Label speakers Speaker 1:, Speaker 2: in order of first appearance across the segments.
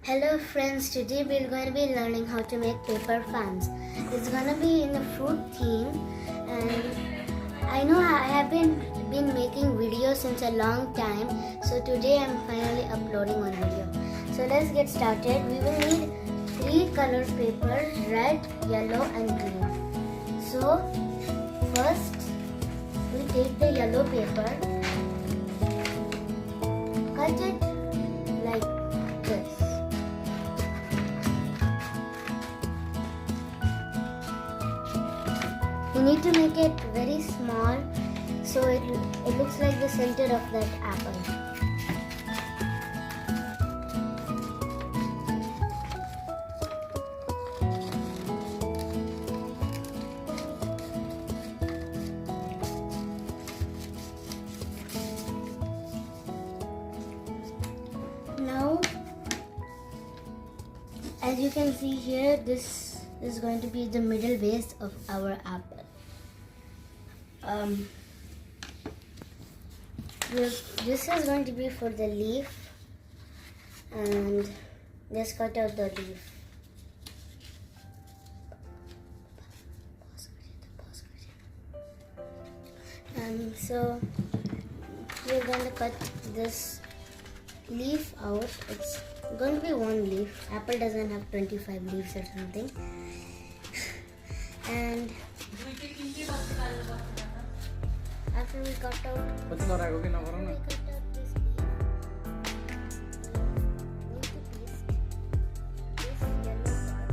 Speaker 1: Hello friends, today we're going to be learning how to make paper fans. It's going to be in the fruit theme, and I know I have been making videos since a long time, so today I'm finally uploading one video. So let's get started. We will need 3 color papers, red, yellow and green. So first we take the yellow paper, cut it like this. You need to make it very small so it looks like the center of that apple. Now, as you can see here, this is going to be the middle base of our apple. This is going to be for the leaf, and just cut out the leaf. So we're going to cut this leaf out. It's going to be one leaf. Apple doesn't have 25 leaves or something. And after we cut out this leaf, we need to paste this yellow part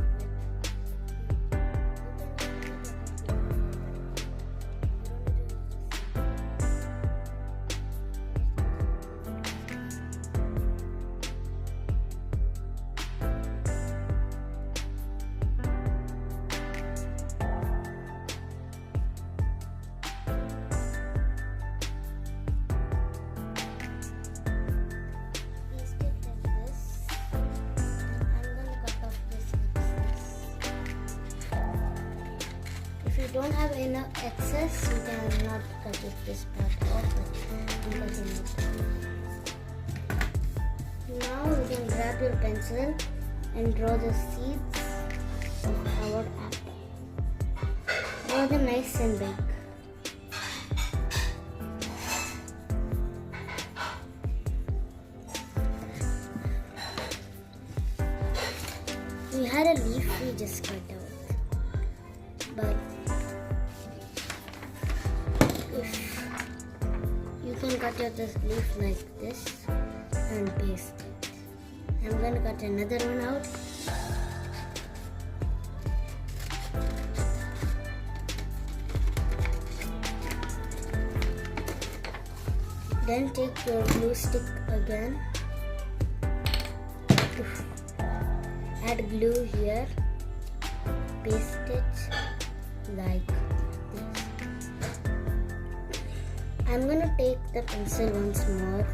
Speaker 1: If you don't have enough excess, you cannot cut this part off. Now you can grab your pencil and draw the seeds of our apple. Draw them nice and big. We had a leaf we just cut out, but if you can cut out this leaf like this and paste it. I'm going to cut another one out. Then take your glue stick again. Add glue here. Paste it like this. I'm gonna take the pencil once more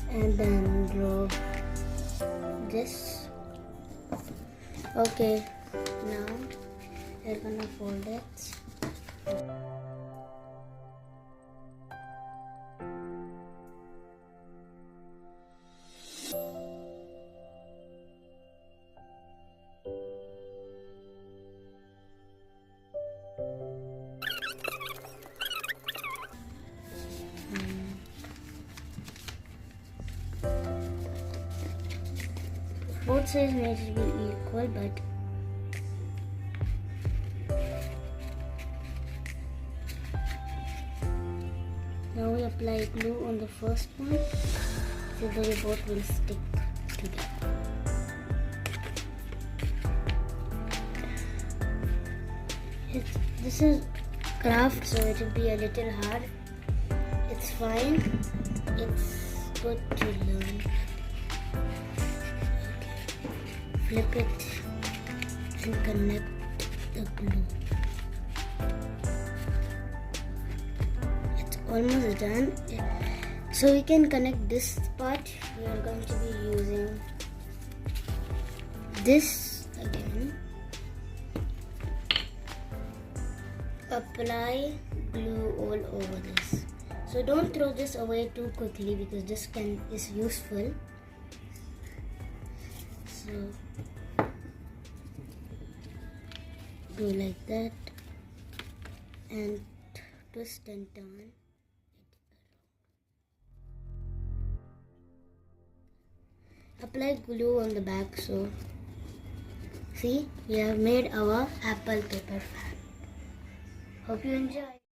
Speaker 1: and then draw this. Okay, now we're gonna fold it. Both sides need to be equal, but now we apply glue on the first one so that they both will stick together. This is craft, so it will be a little hard. It's fine. It's good to learn. Flip it and connect the glue. It's almost done. So we can connect this part. We are going to be using this again. Apply glue all over this. So don't throw this away too quickly because this is useful. So do like that and twist and turn. Apply glue on the back. So see, we have made our apple paper fan. Hope you enjoy.